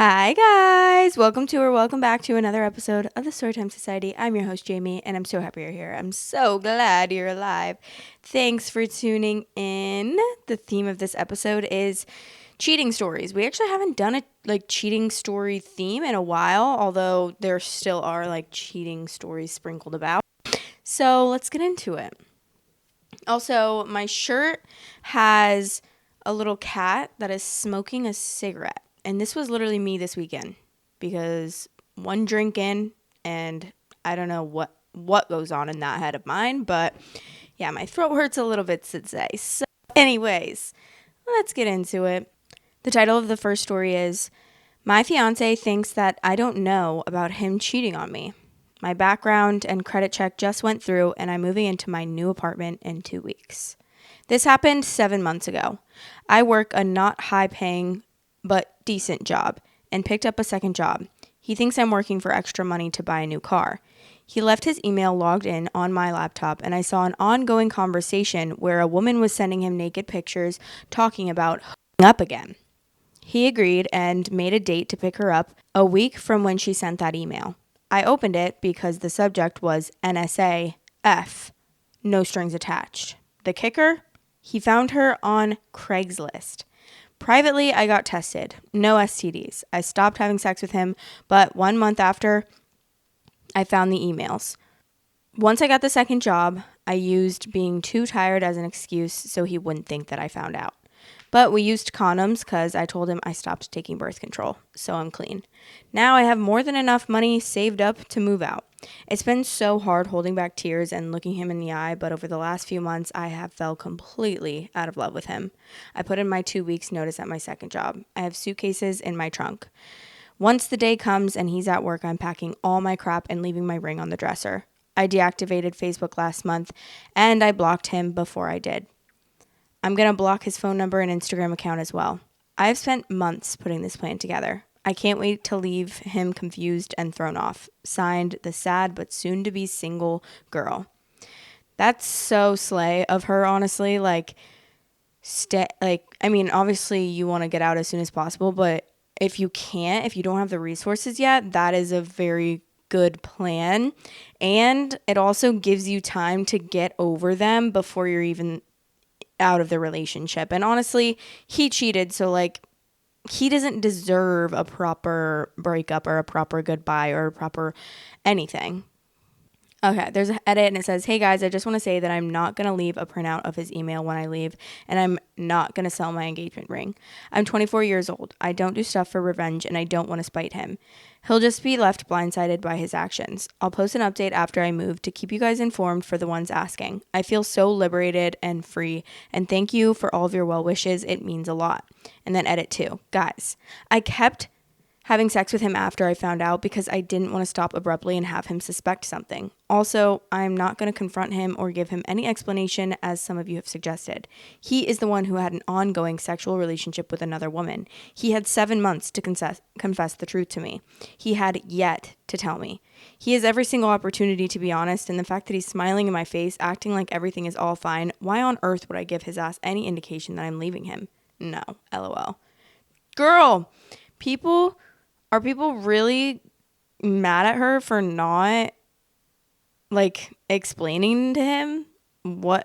Hi guys, welcome back to another episode of the Storytime Society. I'm your host Jamie, and I'm so happy you're here. I'm so glad you're alive. Thanks for tuning in. The theme of this episode is cheating stories. We actually haven't done a cheating story theme in a while, although there still are cheating stories sprinkled about. So let's get into it. Also, my shirt has a little cat that is smoking a cigarette. And this was literally me this weekend because one drink in and I don't know what goes on in that head of mine. But yeah, my throat hurts a little bit today. So anyways, let's get into it. The title of the first story is My Fiancé Thinks That I Don't Know About Him Cheating on Me. My background and credit check just went through and I'm moving into my new apartment in 2 weeks. This happened 7 months ago. I work a not high paying but decent job and picked up a second job. He thinks I'm working for extra money to buy a new car. He left his email logged in on my laptop and I saw an ongoing conversation where a woman was sending him naked pictures talking about hooking up again. He agreed and made a date to pick her up a week from when she sent that email. I opened it because the subject was NSA F, no strings attached. The kicker? He found her on Craigslist. Privately, I got tested. No STDs. I stopped having sex with him, but 1 month after, I found the emails. Once I got the second job, I used being too tired as an excuse so he wouldn't think that I found out. But we used condoms because I told him I stopped taking birth control, so I'm clean. Now I have more than enough money saved up to move out. It's been so hard holding back tears and looking him in the eye, but over the last few months, I have fell completely out of love with him. I put in my 2 weeks notice at my second job. I have suitcases in my trunk. Once the day comes and he's at work, I'm packing all my crap and leaving my ring on the dresser. I deactivated Facebook last month, and I blocked him before I did. I'm going to block his phone number and Instagram account as well. I've spent months putting this plan together. I can't wait to leave him confused and thrown off. Signed, the sad but soon-to-be single girl. That's so slay of her, honestly. Obviously you want to get out as soon as possible, but if you don't have the resources yet, that is a very good plan. And it also gives you time to get over them before you're even out of the relationship. And honestly, he cheated, so he doesn't deserve a proper breakup or a proper goodbye or a proper anything. Okay, there's an edit and it says, hey guys, I just want to say that I'm not going to leave a printout of his email when I leave, and I'm not going to sell my engagement ring. I'm 24 years old. I don't do stuff for revenge, and I don't want to spite him. He'll just be left blindsided by his actions. I'll post an update after I move to keep you guys informed for the ones asking. I feel so liberated and free, and thank you for all of your well wishes. It means a lot. And then edit 2. Guys, I kept having sex with him after I found out because I didn't want to stop abruptly and have him suspect something. Also, I'm not going to confront him or give him any explanation as some of you have suggested. He is the one who had an ongoing sexual relationship with another woman. He had 7 months to confess the truth to me. He had yet to tell me. He has every single opportunity to be honest, and the fact that he's smiling in my face, acting like everything is all fine, why on earth would I give his ass any indication that I'm leaving him? No, LOL. Girl, are people really mad at her for not explaining to him why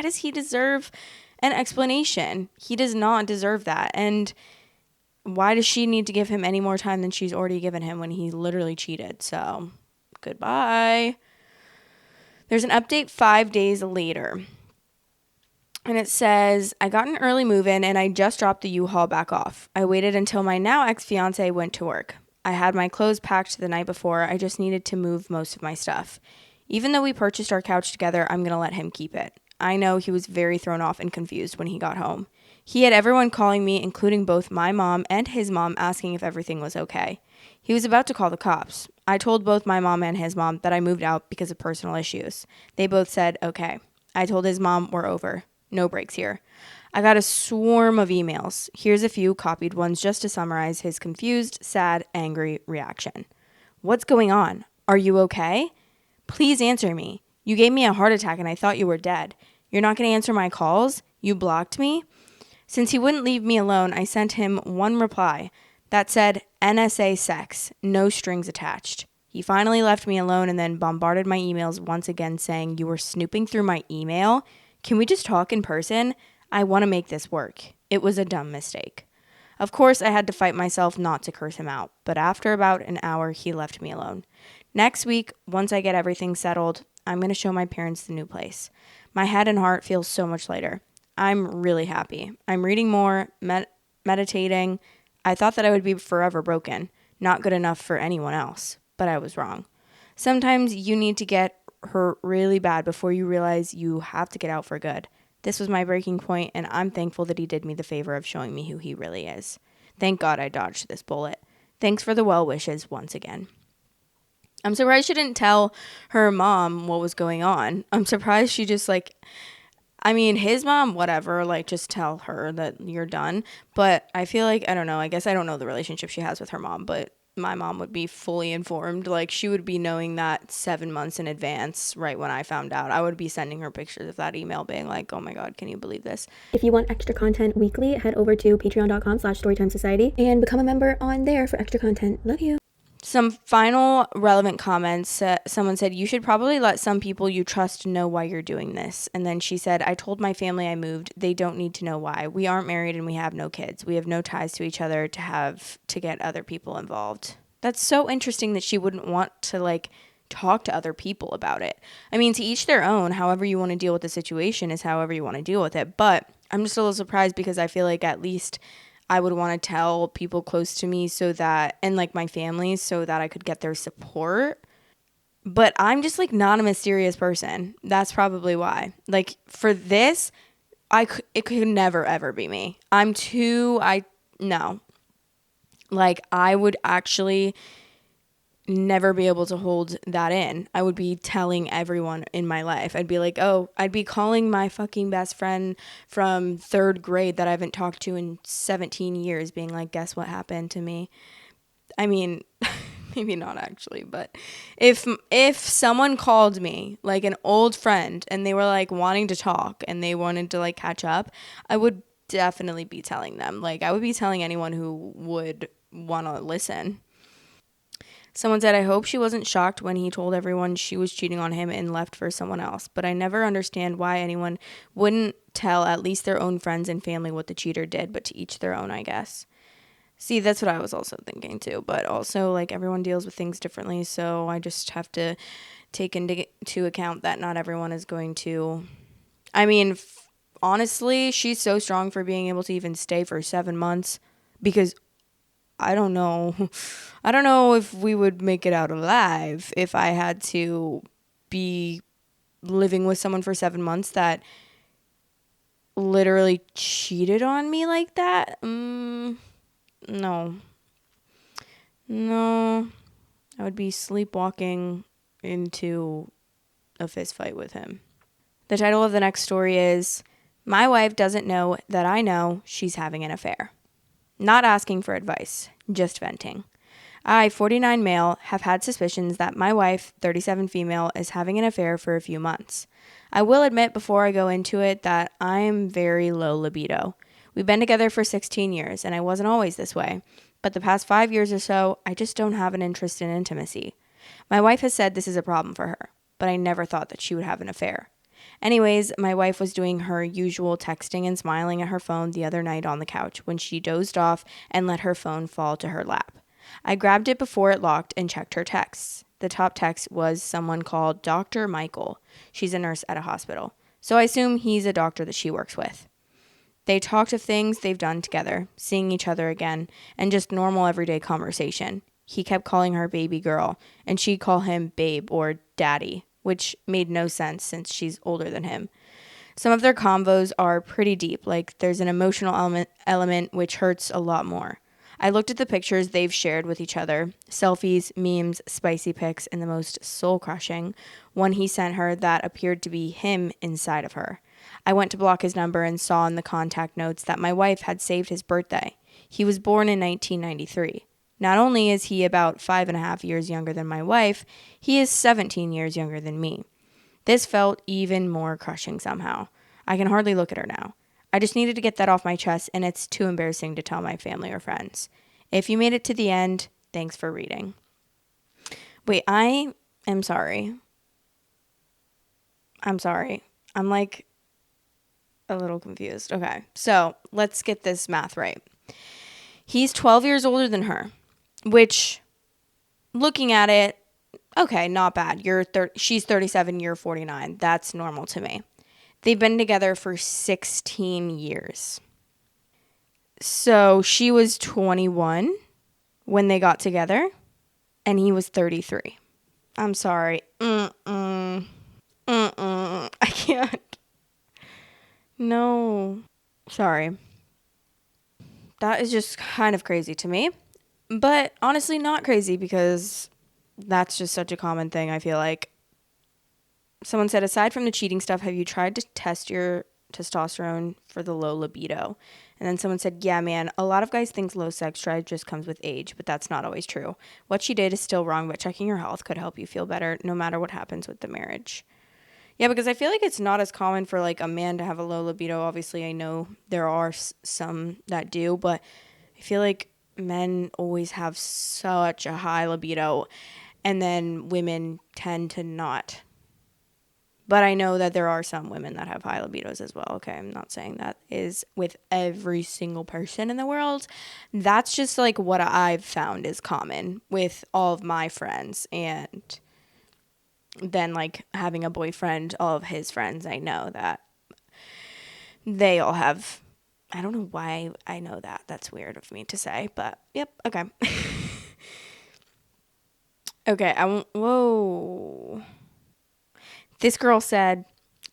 does he deserve an explanation? He does not deserve that. And why does she need to give him any more time than she's already given him when he literally cheated? So, goodbye. There's an update 5 days later. And it says, I got an early move-in and I just dropped the U-Haul back off. I waited until my now ex-fiancé went to work. I had my clothes packed the night before. I just needed to move most of my stuff. Even though we purchased our couch together, I'm going to let him keep it. I know he was very thrown off and confused when he got home. He had everyone calling me, including both my mom and his mom, asking if everything was okay. He was about to call the cops. I told both my mom and his mom that I moved out because of personal issues. They both said, okay. I told his mom we're over. No breaks here. I got a swarm of emails. Here's a few copied ones just to summarize his confused, sad, angry reaction. What's going on? Are you okay? Please answer me. You gave me a heart attack and I thought you were dead. You're not going to answer my calls? You blocked me? Since he wouldn't leave me alone, I sent him one reply. that said NSA sex, no strings attached. He finally left me alone and then bombarded my emails once again saying, "You were snooping through my email? Can we just talk in person? I want to make this work. It was a dumb mistake." Of course, I had to fight myself not to curse him out, but after about an hour, he left me alone. Next week, once I get everything settled, I'm going to show my parents the new place. My head and heart feel so much lighter. I'm really happy. I'm reading more, meditating. I thought that I would be forever broken, not good enough for anyone else, but I was wrong. Sometimes you need to get hurt really bad before you realize you have to get out for good. This was my breaking point, and I'm thankful that he did me the favor of showing me who he really is. Thank God I dodged this bullet. Thanks for the well wishes once again. I'm surprised she didn't tell her mom what was going on. I'm surprised she just his mom, whatever, just tell her that you're done. But I feel like, I don't know, I guess I don't know the relationship she has with her mom, but my mom would be fully informed. She would be knowing that 7 months in advance, right when I found out. I would be sending her pictures of that email being like, "Oh my God, can you believe this?" If you want extra content weekly, head over to patreon.com/storytimesociety and become a member on there for extra content. Love you. Some final relevant comments. Someone said, "You should probably let some people you trust know why you're doing this." And then she said, "I told my family I moved. They don't need to know why. We aren't married and we have no kids. We have no ties to each other to get other people involved." That's so interesting that she wouldn't want to talk to other people about it. I mean, to each their own. However you want to deal with the situation is however you want to deal with it. But I'm just a little surprised because I feel like at least I would want to tell people close to me and my family so that I could get their support. But I'm just not a mysterious person. That's probably why. For this, it could never ever be me. No. I would actually never be able to hold that in. I would be telling everyone in my life. I'd be calling my fucking best friend from 3rd grade that I haven't talked to in 17 years being like, "Guess what happened to me?" I mean, maybe not actually, but if someone called me, an old friend, and they were wanting to talk and they wanted to catch up, I would definitely be telling them. I would be telling anyone who would want to listen. Someone said, "I hope she wasn't shocked when he told everyone she was cheating on him and left for someone else. But I never understand why anyone wouldn't tell at least their own friends and family what the cheater did, but to each their own, I guess." See, that's what I was also thinking too. But also, everyone deals with things differently. So I just have to take into account that not everyone is going to. I mean, honestly, she's so strong for being able to even stay for 7 months because I don't know. I don't know if we would make it out alive if I had to be living with someone for 7 months that literally cheated on me like that. No. No. I would be sleepwalking into a fist fight with him. The title of the next story is, "My wife doesn't know that I know she's having an affair." Not asking for advice, just venting. I, 49 male, have had suspicions that my wife, 37 female, is having an affair for a few months. I will admit before I go into it that I am very low libido. We've been together for 16 years, and I wasn't always this way. But the past 5 years or so, I just don't have an interest in intimacy. My wife has said this is a problem for her, but I never thought that she would have an affair. Anyways, my wife was doing her usual texting and smiling at her phone the other night on the couch when she dozed off and let her phone fall to her lap. I grabbed it before it locked and checked her texts. The top text was someone called Dr. Michael. She's a nurse at a hospital, so I assume he's a doctor that she works with. They talked of things they've done together, seeing each other again, and just normal everyday conversation. He kept calling her baby girl, and she'd call him babe or daddy, which made no sense since she's older than him. Some of their convos are pretty deep, there's an emotional element which hurts a lot more. I looked at the pictures they've shared with each other, selfies, memes, spicy pics, and the most soul-crushing one he sent her that appeared to be him inside of her. I went to block his number and saw in the contact notes that my wife had saved his birthday. He was born in 1993. Not only is he about 5.5 years younger than my wife, he is 17 years younger than me. This felt even more crushing somehow. I can hardly look at her now. I just needed to get that off my chest, and it's too embarrassing to tell my family or friends. If you made it to the end, thanks for reading. Wait, I am sorry. I'm sorry. I'm like a little confused. Okay, so let's get this math right. He's 12 years older than her, which, looking at it, okay, not bad. She's 37, you're 49. That's normal to me. They've been together for 16 years. So she was 21 when they got together, and he was 33. I'm sorry. I can't. No. Sorry. That is just kind of crazy to me. But honestly, not crazy because that's just such a common thing, I feel like. Someone said, aside from the cheating stuff, have you tried to test your testosterone for the low libido? And then someone said, yeah, man, a lot of guys think low sex drive just comes with age, but that's not always true. What she did is still wrong, but checking your health could help you feel better no matter what happens with the marriage. Yeah, because I feel like it's not as common for like a man to have a low libido. Obviously, I know there are some that do, but I feel like men always have such a high libido, and then women tend to not. But I know that there are some women that have high libidos as well. Okay, I'm not saying that is with every single person in the world. That's just like what I've found is common with all of my friends. And then like having a boyfriend, all of his friends, I know that they all have. I don't know why I know that. That's weird of me to say, but yep, okay. Okay, whoa. This girl said,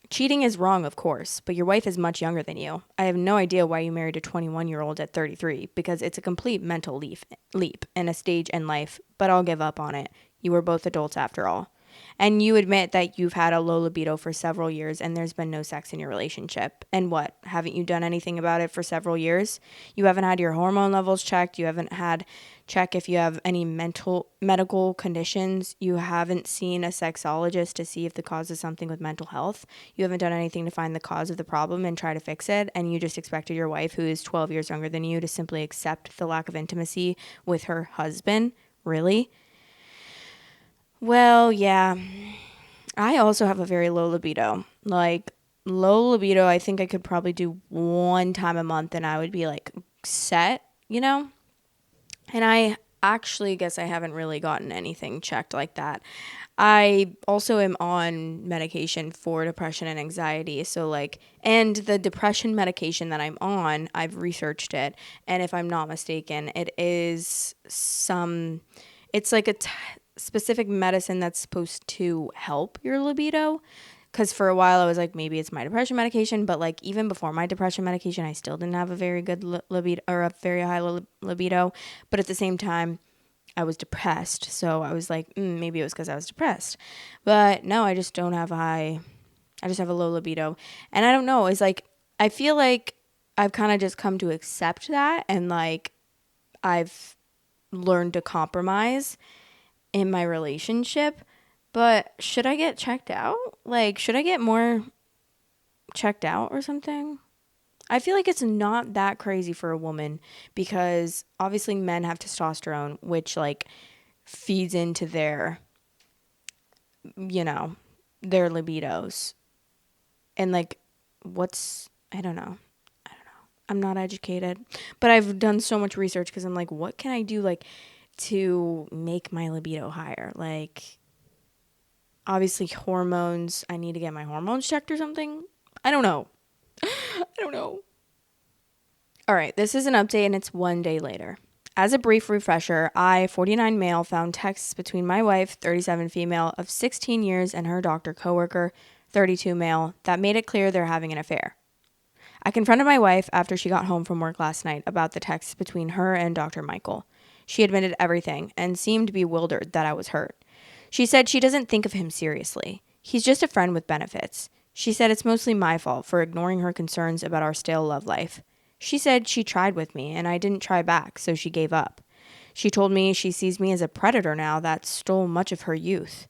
cheating is wrong, of course, but your wife is much younger than you. I have no idea why you married a 21-year-old at 33, because it's a complete mental leap and a stage in life, but I'll give up on it. You were both adults after all. And you admit that you've had a low libido for several years and there's been no sex in your relationship. And what? Haven't you done anything about it for several years? You haven't had your hormone levels checked. You haven't had check if you have any medical conditions. You haven't seen a sexologist to see if the cause is something with mental health. You haven't done anything to find the cause of the problem and try to fix it. And you just expected your wife, who is 12 years younger than you, to simply accept the lack of intimacy with her husband. Really? Well, yeah. I also have a very low libido. Like, low libido, I think I could probably do one time a month and I would be like set, you know? And I actually guess I haven't really gotten anything checked like that. I also am on medication for depression and anxiety. So, like, and the depression medication that I'm on, I've researched it. And if I'm not mistaken, it's like a specific medicine that's supposed to help your libido. Because for a while I was like, maybe it's my depression medication, but like even before my depression medication, I still didn't have a very good libido or a very high libido. But at the same time, I was depressed, so I was like, maybe it was because I was depressed. But no, I just don't have I just have a low libido, and I don't know. It's like I feel like I've kind of just come to accept that, and like I've learned to compromise in my relationship. But should I get checked out? Like, should I get more checked out or something? I feel like it's not that crazy for a woman because obviously men have testosterone, which like feeds into you know, their libidos. And like, I don't know. I'm not educated, but I've done so much research because I'm like, what can I do like to make my libido higher? Like, obviously hormones. I need to get my hormones checked or something. I don't know. I don't know. All right, this is an update and it's one day later. As a brief refresher, I, 49 male, found texts between my wife, 37 female, of 16 years and her doctor coworker, 32 male, that made it clear they're having an affair. I confronted my wife after she got home from work last night about the texts between her and Dr. Michael. She admitted everything and seemed bewildered that I was hurt. She said she doesn't think of him seriously. He's just a friend with benefits. She said it's mostly my fault for ignoring her concerns about our stale love life. She said she tried with me and I didn't try back, so she gave up. She told me she sees me as a predator now that stole much of her youth.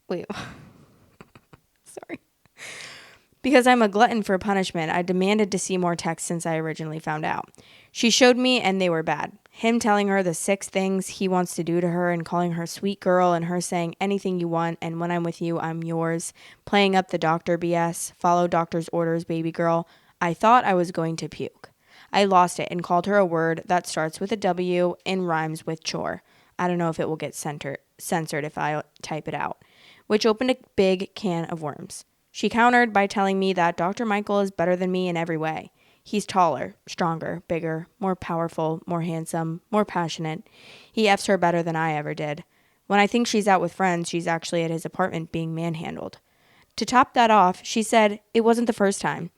Wait, sorry. Because I'm a glutton for punishment, I demanded to see more texts since I originally found out. She showed me and they were bad. Him telling her the 6 things he wants to do to her and calling her sweet girl and her saying anything you want and when I'm with you, I'm yours. Playing up the doctor BS, follow doctor's orders, baby girl. I thought I was going to puke. I lost it and called her a word that starts with a W and rhymes with chore. I don't know if it will get censored if I type it out, which opened a big can of worms. She countered by telling me that Dr. Michael is better than me in every way. He's taller, stronger, bigger, more powerful, more handsome, more passionate. He F's her better than I ever did. When I think she's out with friends, she's actually at his apartment being manhandled. To top that off, she said it wasn't the first time.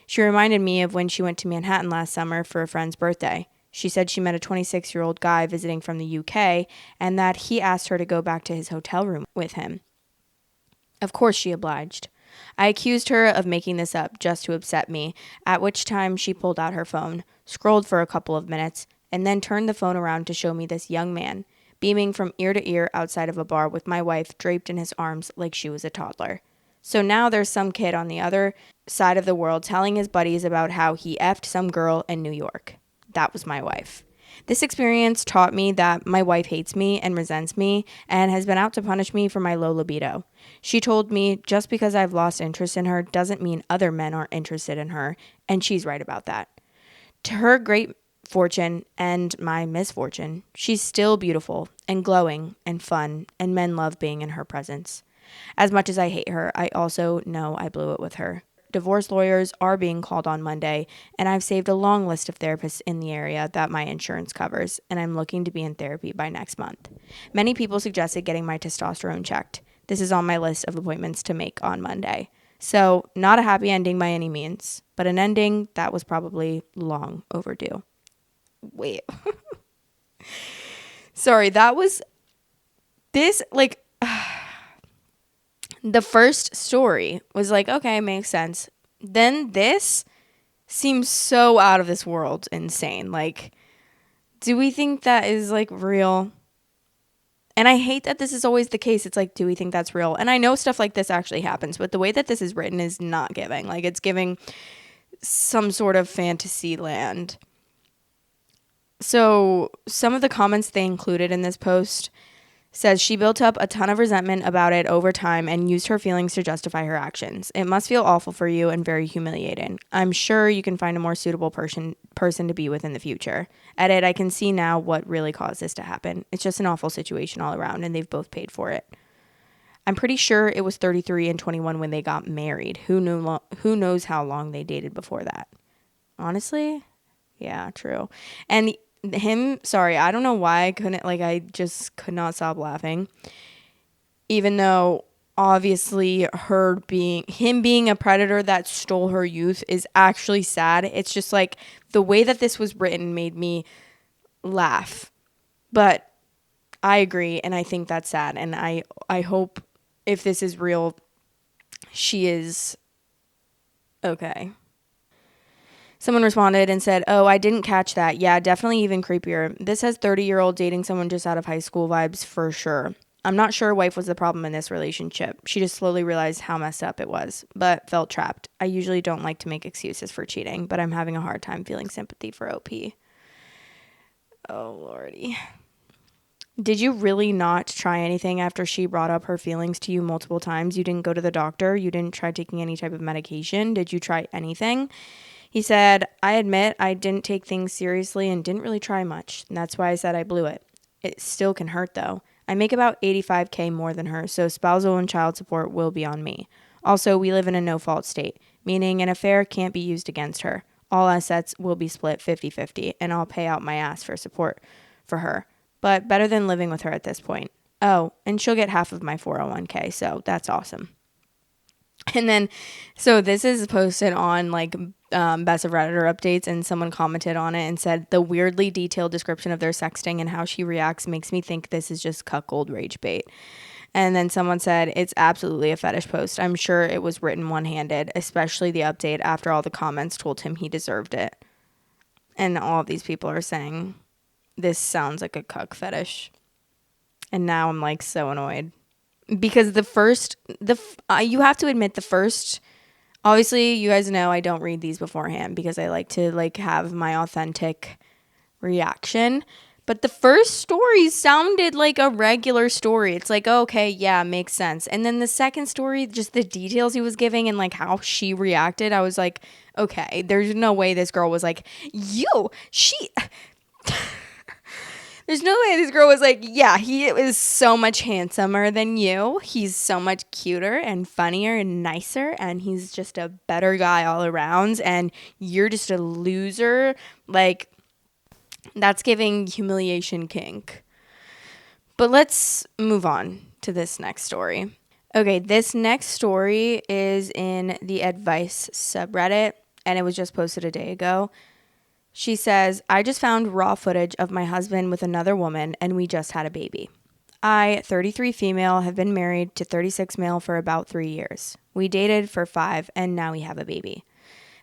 She reminded me of when she went to Manhattan last summer for a friend's birthday. She said she met a 26-year-old guy visiting from the UK and that he asked her to go back to his hotel room with him. Of course she obliged. I accused her of making this up just to upset me, at which time she pulled out her phone, scrolled for a couple of minutes, and then turned the phone around to show me this young man, beaming from ear to ear outside of a bar with my wife draped in his arms like she was a toddler. So now there's some kid on the other side of the world telling his buddies about how he effed some girl in New York. That was my wife. This experience taught me that my wife hates me and resents me and has been out to punish me for my low libido. She told me just because I've lost interest in her doesn't mean other men aren't interested in her, and she's right about that. To her great fortune and my misfortune, she's still beautiful and glowing and fun, and men love being in her presence. As much as I hate her, I also know I blew it with her. Divorce lawyers are being called on Monday, and I've saved a long list of therapists in the area that my insurance covers, and I'm looking to be in therapy by next month. Many people suggested getting my testosterone checked. This is on my list of appointments to make on Monday. So, not a happy ending by any means, but an ending that was probably long overdue. Wait. Sorry, that was this, like, the first story was like, okay, makes sense. Then this seems so out of this world insane. Like, do we think that is like real? And I hate that this is always the case. It's like, do we think that's real? And I know stuff like this actually happens, but the way that this is written is not giving. Like, it's giving some sort of fantasy land. So some of the comments they included in this post says she built up a ton of resentment about it over time and used her feelings to justify her actions. It must feel awful for you and very humiliating. I'm sure you can find a more suitable person to be with in the future. Edit, I can see now what really caused this to happen. It's just an awful situation all around, and they've both paid for it. I'm pretty sure it was 33 and 21 when they got married. Who knows how long they dated before that? Honestly, yeah, true. And him, sorry, I don't know why I couldn't, like, I just could not stop laughing. Even though obviously him being a predator that stole her youth is actually sad. It's just like the way that this was written made me laugh. But I agree, and I think that's sad. And I hope if this is real, she is okay. Someone responded and said, oh, I didn't catch that. Yeah, definitely even creepier. This has 30-year-old dating someone just out of high school vibes for sure. I'm not sure wife was the problem in this relationship. She just slowly realized how messed up it was, but felt trapped. I usually don't like to make excuses for cheating, but I'm having a hard time feeling sympathy for OP. Oh, Lordy. Did you really not try anything after she brought up her feelings to you multiple times? You didn't go to the doctor? You didn't try taking any type of medication? Did you try anything? He said, I admit I didn't take things seriously and didn't really try much. And that's why I said I blew it. It still can hurt though. I make about $85,000 more than her, so spousal and child support will be on me. Also, we live in a no-fault state, meaning an affair can't be used against her. All assets will be split 50-50, and I'll pay out my ass for support for her. But better than living with her at this point. Oh, and she'll get half of my 401k, so that's awesome. And then, so this is posted on like Best of Redditor updates, and someone commented on it and said the weirdly detailed description of their sexting and how she reacts makes me think this is just cuckold rage bait. And then someone said it's absolutely a fetish post. I'm sure it was written one-handed, especially the update after all the comments told him he deserved it. And all of these people are saying this sounds like a cuck fetish. And now I'm like so annoyed. Because you have to admit the first, obviously you guys know I don't read these beforehand because I like to like have my authentic reaction. But the first story sounded like a regular story. It's like, okay, yeah, makes sense. And then the second story, just the details he was giving and like how she reacted, I was like, okay, there's no way this girl was like, there's no way this girl was like, yeah, he is so much handsomer than you. He's so much cuter and funnier and nicer, and he's just a better guy all around, and you're just a loser. Like, that's giving humiliation kink. But let's move on to this next story. Okay, this next story is in the advice subreddit, and it was just posted a day ago. She says, I just found raw footage of my husband with another woman, and we just had a baby. I, 33 female, have been married to 36 male for about 3 years. We dated for 5, and now we have a baby.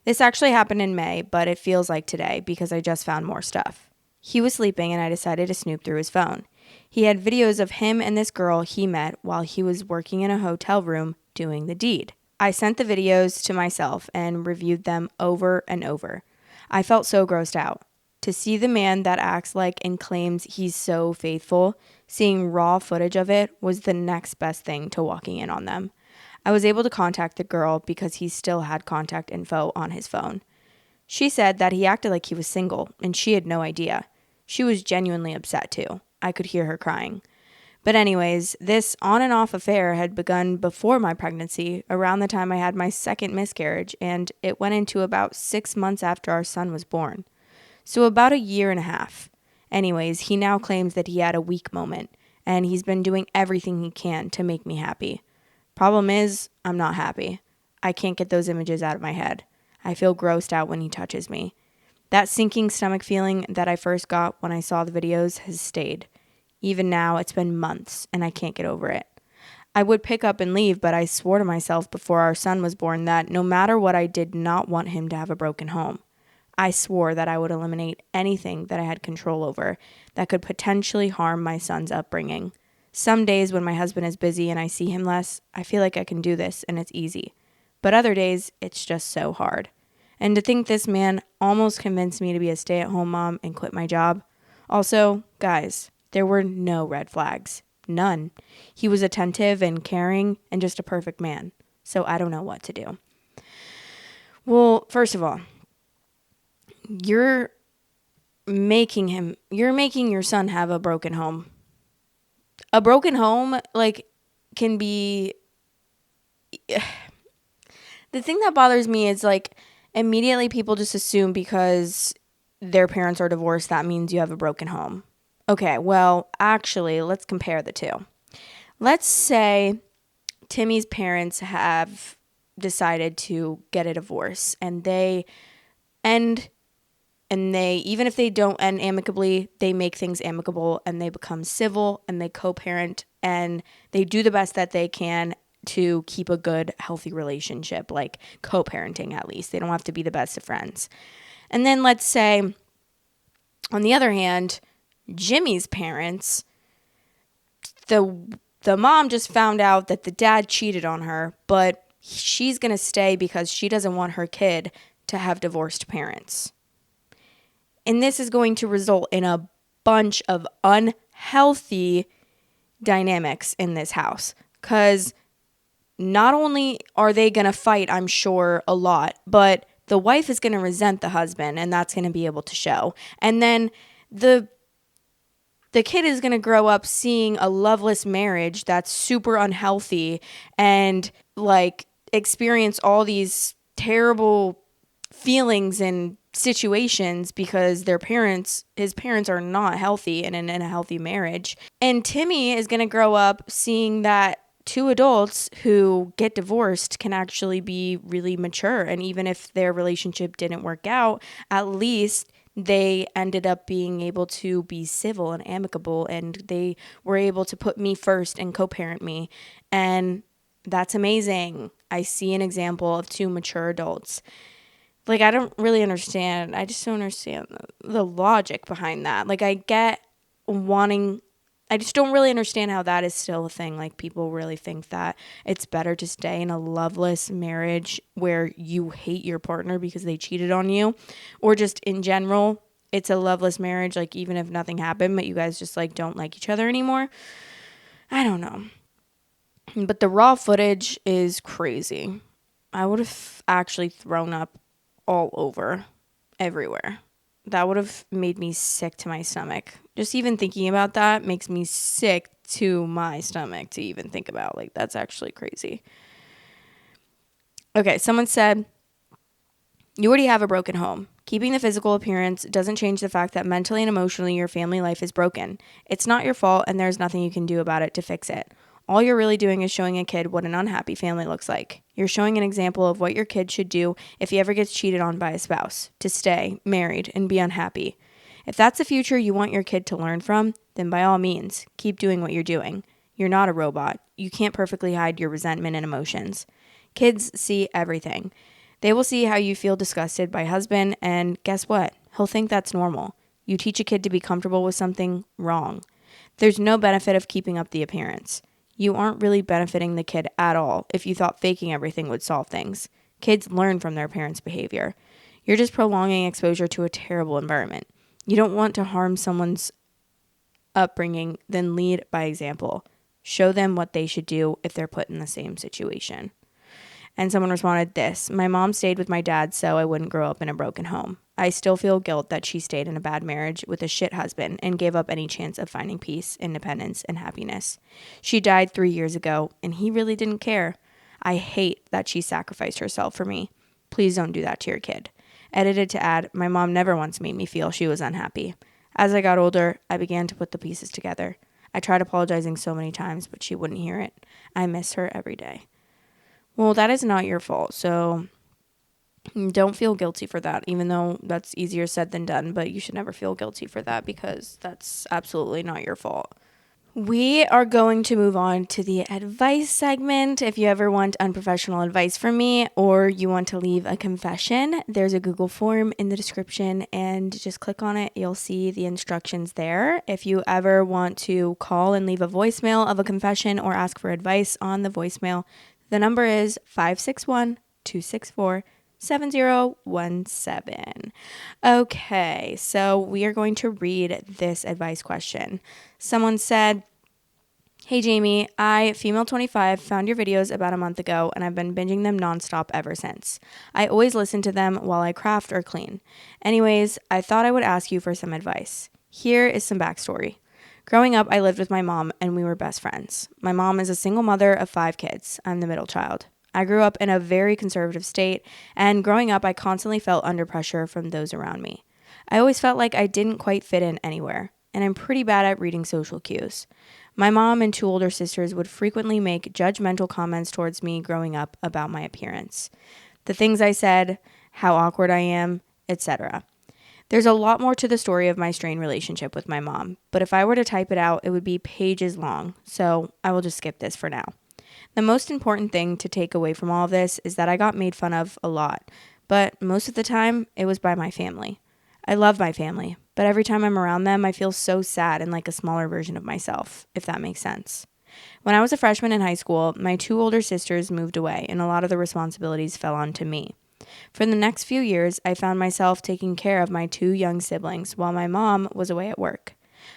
This actually happened in May, but it feels like today because I just found more stuff. He was sleeping and I decided to snoop through his phone. He had videos of him and this girl he met while he was working in a hotel room doing the deed. I sent the videos to myself and reviewed them over and over. I felt so grossed out. To see the man that acts like and claims he's so faithful, seeing raw footage of it was the next best thing to walking in on them. I was able to contact the girl because he still had contact info on his phone. She said that he acted like he was single, and she had no idea. She was genuinely upset too. I could hear her crying. But anyways, this on and off affair had begun before my pregnancy, around the time I had my second miscarriage, and it went into about 6 months after our son was born. So about 1.5 years. Anyways, he now claims that he had a weak moment, and he's been doing everything he can to make me happy. Problem is, I'm not happy. I can't get those images out of my head. I feel grossed out when he touches me. That sinking stomach feeling that I first got when I saw the videos has stayed. Even now, it's been months, and I can't get over it. I would pick up and leave, but I swore to myself before our son was born that no matter what, I did not want him to have a broken home. I swore that I would eliminate anything that I had control over that could potentially harm my son's upbringing. Some days when my husband is busy and I see him less, I feel like I can do this and it's easy. But other days, it's just so hard. And to think this man almost convinced me to be a stay-at-home mom and quit my job. Also, guys, there were no red flags. None. He was attentive and caring and just a perfect man. So I don't know what to do. Well, first of all, you're making your son have a broken home. A broken home, like, can be... The thing that bothers me is, like, immediately people just assume because their parents are divorced, that means you have a broken home. Okay, well, actually, let's compare the two. Let's say Timmy's parents have decided to get a divorce, and they end, and they, even if they don't end amicably, they make things amicable, and they become civil, and they co-parent, and they do the best that they can to keep a good, healthy relationship, like co-parenting at least. They don't have to be the best of friends. And then let's say, on the other hand, Jimmy's parents, the mom just found out that the dad cheated on her, but she's going to stay because she doesn't want her kid to have divorced parents. And this is going to result in a bunch of unhealthy dynamics in this house, because not only are they going to fight, I'm sure, a lot, but the wife is going to resent the husband, and that's going to be able to show. And then the kid is going to grow up seeing a loveless marriage that's super unhealthy and, like, experience all these terrible feelings and situations because his parents are not healthy and in a healthy marriage. And Timmy is going to grow up seeing that two adults who get divorced can actually be really mature. And even if their relationship didn't work out, at least they ended up being able to be civil and amicable, and they were able to put me first and co-parent me. And that's amazing. I see an example of two mature adults. Like, I don't really understand. I just don't understand the logic behind that. Like, I get wanting... I just don't really understand how that is still a thing. Like, people really think that it's better to stay in a loveless marriage where you hate your partner because they cheated on you, or just in general, it's a loveless marriage, like even if nothing happened, but you guys just like don't like each other anymore. I don't know. But the raw footage is crazy. I would have actually thrown up all over, everywhere. That would have made me sick to my stomach. Just even thinking about that makes me sick to my stomach to even think about. Like, that's actually crazy. Okay, someone said, you already have a broken home. Keeping the physical appearance doesn't change the fact that mentally and emotionally your family life is broken. It's not your fault, and there's nothing you can do about it to fix it. All you're really doing is showing a kid what an unhappy family looks like. You're showing an example of what your kid should do if he ever gets cheated on by a spouse, to stay married and be unhappy. If that's the future you want your kid to learn from, then by all means, keep doing what you're doing. You're not a robot. You can't perfectly hide your resentment and emotions. Kids see everything. They will see how you feel disgusted by husband, and guess what? He'll think that's normal. You teach a kid to be comfortable with something wrong. There's no benefit of keeping up the appearance. You aren't really benefiting the kid at all if you thought faking everything would solve things. Kids learn from their parents' behavior. You're just prolonging exposure to a terrible environment. You don't want to harm someone's upbringing, then lead by example. Show them what they should do if they're put in the same situation. And someone responded this: my mom stayed with my dad so I wouldn't grow up in a broken home. I still feel guilt that she stayed in a bad marriage with a shit husband and gave up any chance of finding peace, independence, and happiness. She died 3 years ago, and he really didn't care. I hate that she sacrificed herself for me. Please don't do that to your kid. Edited to add, my mom never once made me feel she was unhappy. As I got older, I began to put the pieces together. I tried apologizing so many times, but she wouldn't hear it. I miss her every day. Well, that is not your fault, so don't feel guilty for that, even though that's easier said than done, but you should never feel guilty for that because that's absolutely not your fault. We are going to move on to the advice segment. If you ever want unprofessional advice from me or you want to leave a confession, there's a Google form in the description and just click on it. You'll see the instructions there. If you ever want to call and leave a voicemail of a confession or ask for advice on the voicemail, the number is 561-264-7017. Okay, so we are going to read this advice question. Someone said, hey Jamie, I, female 25, found your videos about a month ago and I've been binging them nonstop ever since. I always listen to them while I craft or clean. Anyways, I thought I would ask you for some advice. Here is some backstory. Growing up, I lived with my mom and we were best friends. My mom is a single mother of 5 kids. I'm the middle child. I grew up in a very conservative state, and growing up, I constantly felt under pressure from those around me. I always felt like I didn't quite fit in anywhere, and I'm pretty bad at reading social cues. My mom and 2 older sisters would frequently make judgmental comments towards me growing up about my appearance. The things I said, how awkward I am, etc. There's a lot more to the story of my strained relationship with my mom, but if I were to type it out, it would be pages long, so I will just skip this for now. The most important thing to take away from all of this is that I got made fun of a lot, but most of the time, it was by my family. I love my family, but every time I'm around them, I feel so sad and like a smaller version of myself, if that makes sense. When I was a freshman in high school, my 2 older sisters moved away, and a lot of the responsibilities fell onto me. For the next few years, I found myself taking care of my 2 young siblings while my mom was away at work.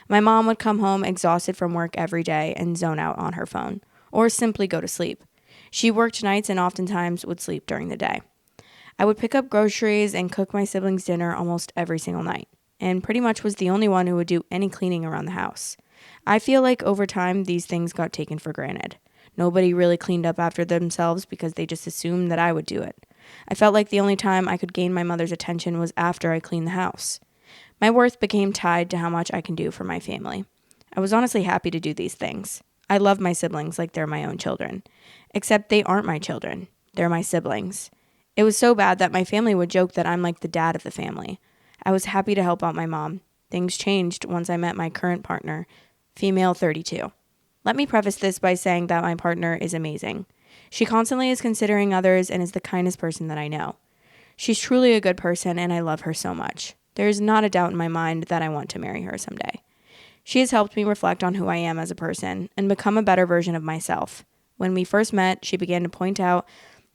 My mom would come home exhausted from work every day and zone out on her phone, or simply go to sleep. She worked nights and oftentimes would sleep during the day. I would pick up groceries and cook my siblings dinner almost every single night, and pretty much was the only one who would do any cleaning around the house. I feel like over time, these things got taken for granted. Nobody really cleaned up after themselves because they just assumed that I would do it. I felt like the only time I could gain my mother's attention was after I cleaned the house. My worth became tied to how much I can do for my family. I was honestly happy to do these things. I love my siblings like they're my own children. Except they aren't my children. They're my siblings. It was so bad that my family would joke that I'm like the dad of the family. I was happy to help out my mom. Things changed once I met my current partner, female 32. Let me preface this by saying that my partner is amazing. She constantly is considering others and is the kindest person that I know. She's truly a good person and I love her so much. There is not a doubt in my mind that I want to marry her someday. She has helped me reflect on who I am as a person and become a better version of myself. When we first met, she began to point out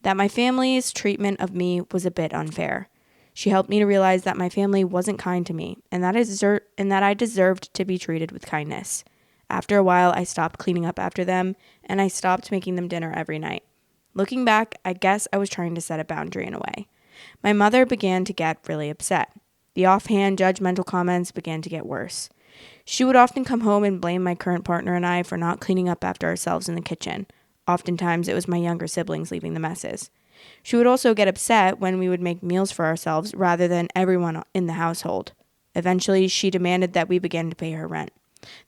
that my family's treatment of me was a bit unfair. She helped me to realize that my family wasn't kind to me and that I deserved to be treated with kindness. After a while, I stopped cleaning up after them and I stopped making them dinner every night. Looking back, I guess I was trying to set a boundary in a way. My mother began to get really upset. The offhand, judgmental comments began to get worse. She would often come home and blame my current partner and I for not cleaning up after ourselves in the kitchen. Oftentimes, it was my younger siblings leaving the messes. She would also get upset when we would make meals for ourselves rather than everyone in the household. Eventually, she demanded that we begin to pay her rent.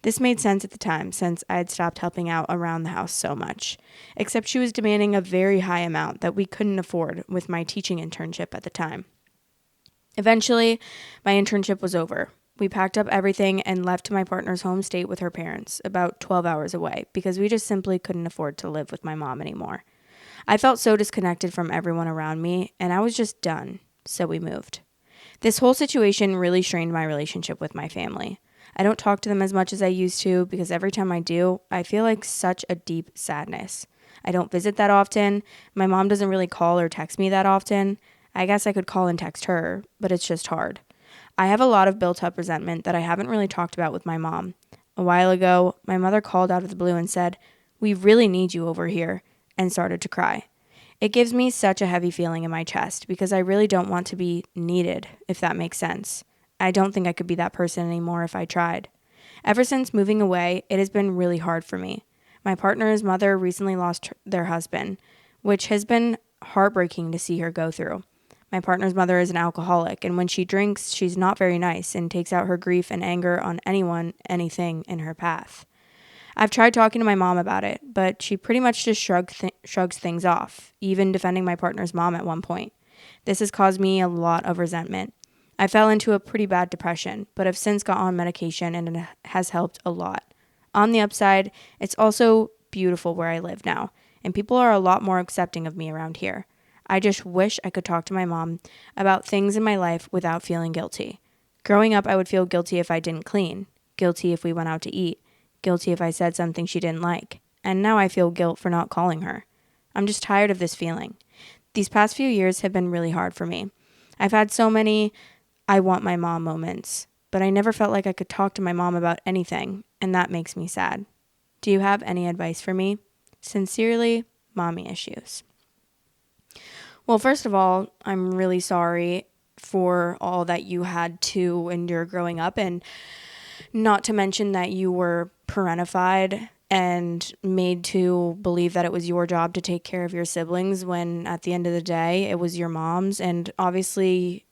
This made sense at the time since I had stopped helping out around the house so much, except she was demanding a very high amount that we couldn't afford with my teaching internship at the time. Eventually, my internship was over. We packed up everything and left to my partner's home state with her parents, about 12 hours away, because we just simply couldn't afford to live with my mom anymore. I felt so disconnected from everyone around me, and I was just done, so we moved. This whole situation really strained my relationship with my family. I don't talk to them as much as I used to because every time I do, I feel like such a deep sadness. I don't visit that often. My mom doesn't really call or text me that often. I guess I could call and text her, but it's just hard. I have a lot of built up resentment that I haven't really talked about with my mom. A while ago, my mother called out of the blue and said, "We really need you over here," and started to cry. It gives me such a heavy feeling in my chest because I really don't want to be needed, if that makes sense. I don't think I could be that person anymore if I tried. Ever since moving away, it has been really hard for me. My partner's mother recently lost their husband, which has been heartbreaking to see her go through. My partner's mother is an alcoholic, and when she drinks, she's not very nice and takes out her grief and anger on anyone, anything in her path. I've tried talking to my mom about it, but she pretty much just shrugs things off, even defending my partner's mom at one point. This has caused me a lot of resentment. I fell into a pretty bad depression, but have since got on medication and it has helped a lot. On the upside, it's also beautiful where I live now, and people are a lot more accepting of me around here. I just wish I could talk to my mom about things in my life without feeling guilty. Growing up, I would feel guilty if I didn't clean, guilty if we went out to eat, guilty if I said something she didn't like, and now I feel guilt for not calling her. I'm just tired of this feeling. These past few years have been really hard for me. I've had so many I want my mom moments, but I never felt like I could talk to my mom about anything, and that makes me sad. Do you have any advice for me? Sincerely, Mommy Issues. Well, first of all, I'm really sorry for all that you had to endure growing up, and not to mention that you were parentified and made to believe that it was your job to take care of your siblings when at the end of the day it was your mom's, and obviously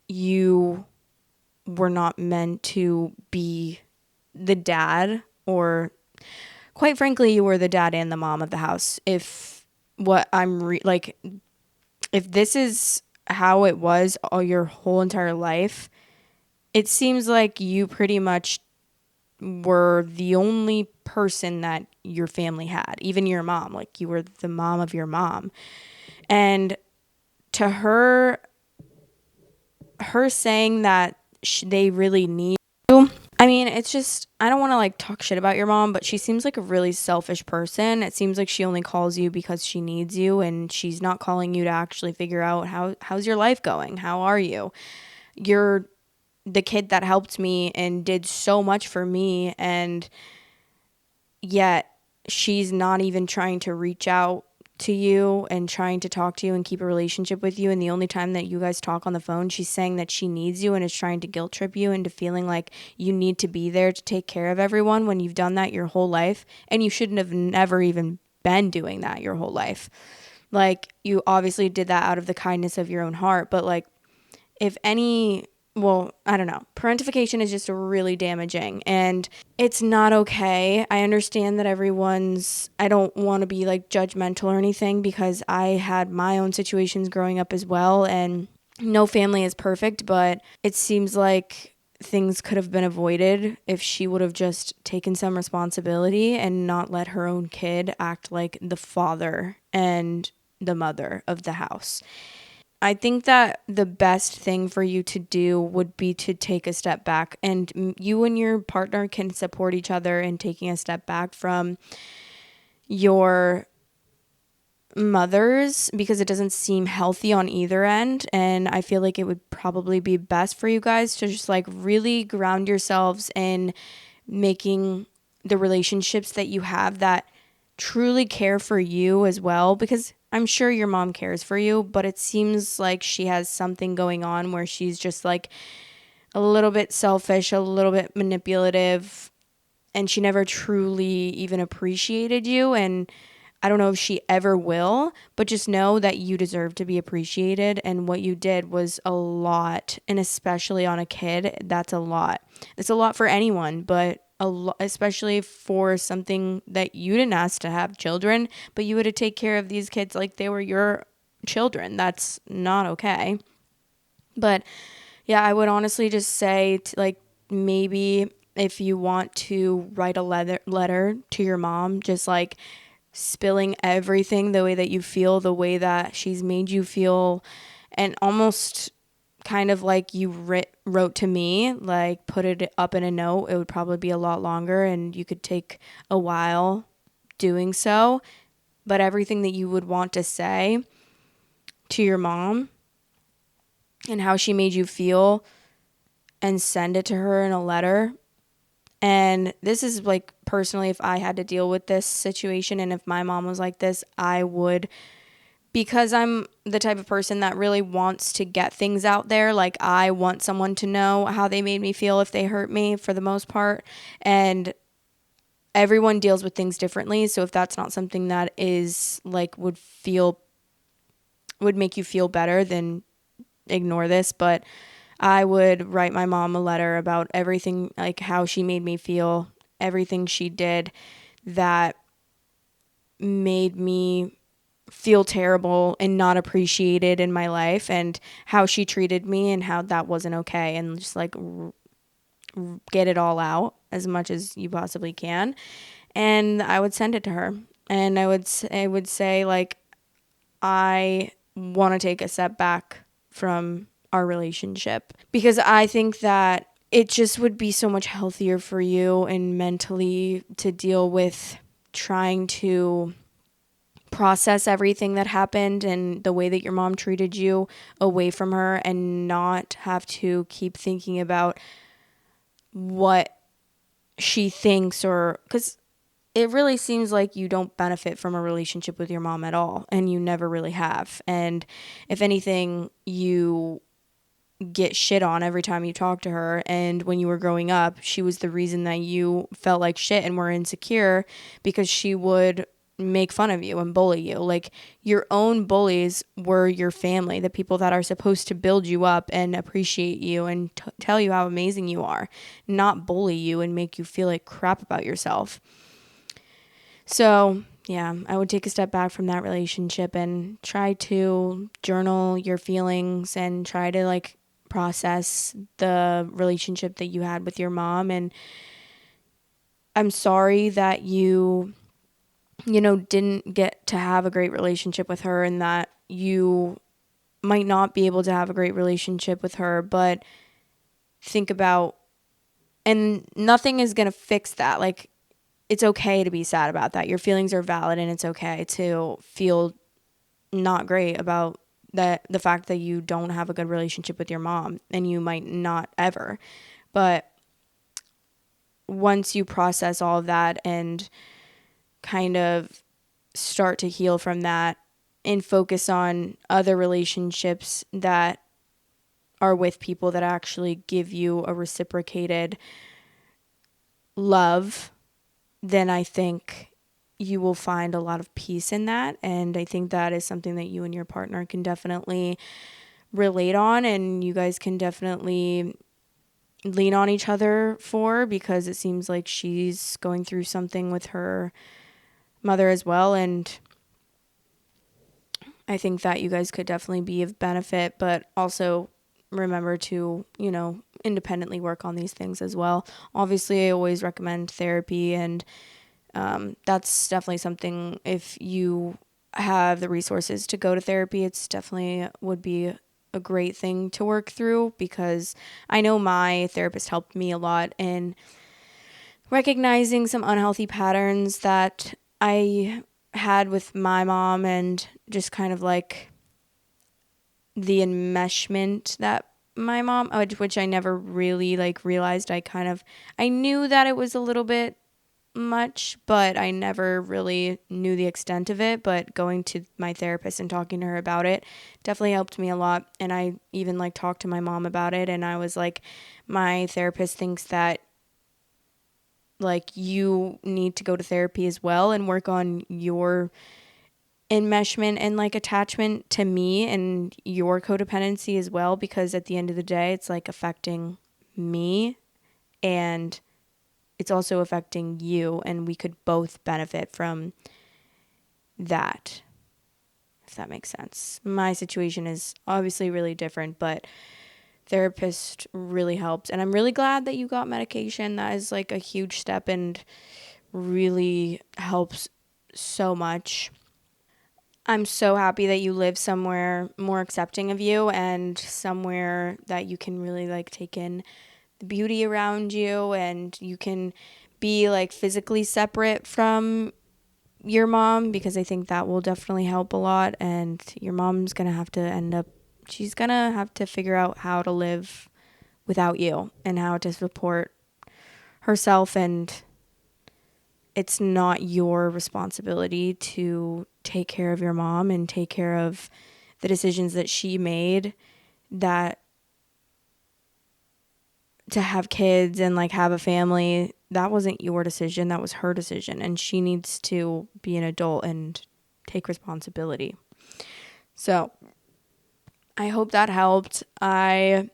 you were not meant to be the dad, or quite frankly you were the dad and the mom of the house. If what if this is how it was all your whole entire life, it seems like you pretty much were the only person that your family had, even your mom. Like, you were the mom of your mom. And to her saying that they really need you, I mean, it's just, I don't want to talk shit about your mom, but she seems like a really selfish person. It seems like she only calls you because she needs you, and she's not calling you to actually figure out how's your life going? How are you? You're the kid that helped me and did so much for me, and yet she's not even trying to reach out to you and trying to talk to you and keep a relationship with you. And the only time that you guys talk on the phone, she's saying that she needs you and is trying to guilt trip you into feeling like you need to be there to take care of everyone when you've done that your whole life, and you shouldn't have never even been doing that your whole life. You obviously did that out of the kindness of your own heart, but if any, well, I don't know. Parentification is just really damaging, and it's not okay. I understand that I don't want to be judgmental or anything, because I had my own situations growing up as well, and no family is perfect, but it seems like things could have been avoided if she would have just taken some responsibility and not let her own kid act like the father and the mother of the house. I think that the best thing for you to do would be to take a step back, and you and your partner can support each other in taking a step back from your mothers because it doesn't seem healthy on either end. And I feel like it would probably be best for you guys to just like really ground yourselves in making the relationships that you have that truly care for you as well, because I'm sure your mom cares for you, but it seems like she has something going on where she's just like a little bit selfish, a little bit manipulative, and she never truly even appreciated you. And I don't know if she ever will, but just know that you deserve to be appreciated. And what you did was a lot. And especially on a kid, that's a lot. It's a lot for anyone, but especially for something that you didn't ask to have children, but you had to take care of these kids like they were your children. That's not okay. But yeah, I would honestly just say like maybe if you want to write a letter to your mom, just like spilling everything the way that you feel, the way that she's made you feel, and almost kind of like you wrote to me, like put it up in a note. It would probably be a lot longer and you could take a while doing so. But everything that you would want to say to your mom and how she made you feel, and send it to her in a letter. And this is like personally, if I had to deal with this situation and if my mom was like this, I would, because I'm the type of person that really wants to get things out there. Like I want someone to know how they made me feel if they hurt me for the most part. And everyone deals with things differently. So if that's not something that is like would make you feel better, then ignore this. But I would write my mom a letter about everything, like how she made me feel, everything she did that made me feel terrible and not appreciated in my life, and how she treated me and how that wasn't okay, and just like get it all out as much as you possibly can. And I would send it to her, and I would say like, I want to take a step back from our relationship because I think that it just would be so much healthier for you and mentally to deal with trying to process everything that happened and the way that your mom treated you away from her, and not have to keep thinking about what she thinks, or because it really seems like you don't benefit from a relationship with your mom at all, and you never really have. And if anything, you get shit on every time you talk to her. And when you were growing up, she was the reason that you felt like shit and were insecure, because she would make fun of you and bully you. Like, your own bullies were your family, the people that are supposed to build you up and appreciate you and tell you how amazing you are, not bully you and make you feel like crap about yourself. So, yeah, I would take a step back from that relationship and try to journal your feelings and try to like process the relationship that you had with your mom. And I'm sorry that you didn't get to have a great relationship with her, and that you might not be able to have a great relationship with her. But think about, and nothing is going to fix that. Like, it's okay to be sad about that. Your feelings are valid, and it's okay to feel not great about that, the fact that you don't have a good relationship with your mom, and you might not ever. But once you process all of that and kind of start to heal from that and focus on other relationships that are with people that actually give you a reciprocated love, then I think you will find a lot of peace in that. And I think that is something that you and your partner can definitely relate on, and you guys can definitely lean on each other for, because it seems like she's going through something with her mother as well. And I think that you guys could definitely be of benefit, but also remember to, independently work on these things as well. Obviously, I always recommend therapy, and that's definitely something, if you have the resources to go to therapy, it's definitely would be a great thing to work through, because I know my therapist helped me a lot in recognizing some unhealthy patterns that I had with my mom, and just kind of like the enmeshment that my mom, which I never really like realized. I knew that it was a little bit much, but I never really knew the extent of it. But going to my therapist and talking to her about it definitely helped me a lot. And I even like talked to my mom about it, and I was like, my therapist thinks that like you need to go to therapy as well and work on your enmeshment and like attachment to me and your codependency as well, because at the end of the day it's like affecting me and it's also affecting you, and we could both benefit from that, if that makes sense. My situation is obviously really different, but therapist really helps, and I'm really glad that you got medication. That is like a huge step and really helps so much. I'm so happy that you live somewhere more accepting of you and somewhere that you can really like take in the beauty around you, and you can be like physically separate from your mom, because I think that will definitely help a lot. And your mom's going to have to she's going to have to figure out how to live without you and how to support herself, and it's not your responsibility to take care of your mom and take care of the decisions that she made, that to have kids and like have a family. That wasn't your decision, that was her decision, and she needs to be an adult and take responsibility. So I hope that helped. I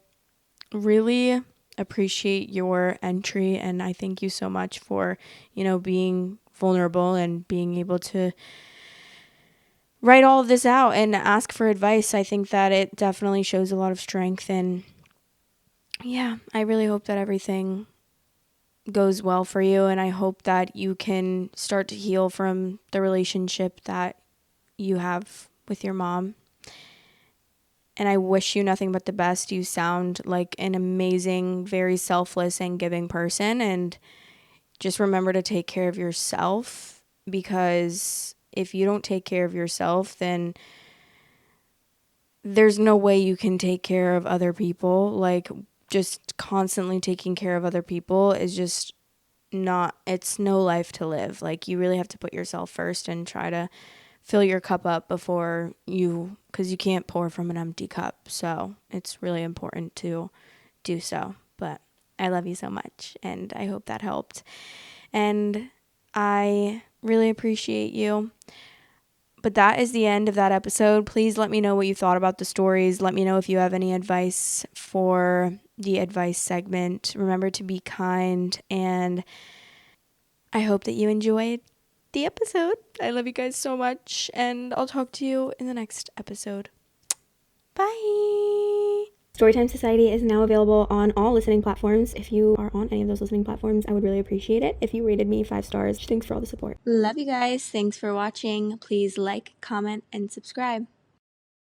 really appreciate your entry, and I thank you so much for, being vulnerable and being able to write all of this out and ask for advice. I think that it definitely shows a lot of strength, and yeah, I really hope that everything goes well for you, and I hope that you can start to heal from the relationship that you have with your mom. And I wish you nothing but the best. You sound like an amazing, very selfless and giving person. And just remember to take care of yourself, because if you don't take care of yourself, then there's no way you can take care of other people. Like, just constantly taking care of other people is just it's no life to live. Like, you really have to put yourself first and try to fill your cup up because you can't pour from an empty cup. So it's really important to do so. But I love you so much, and I hope that helped. And I really appreciate you. But that is the end of that episode. Please let me know what you thought about the stories. Let me know if you have any advice for the advice segment. Remember to be kind, and I hope that you enjoyed the episode. I love you guys so much, and I'll talk to you in the next episode. Bye. Storytime Society is now available on all listening platforms. If you are on any of those listening platforms, I would really appreciate it if you rated me 5 stars. Thanks for all the support. Love you guys. Thanks for watching. Please like, comment, and subscribe.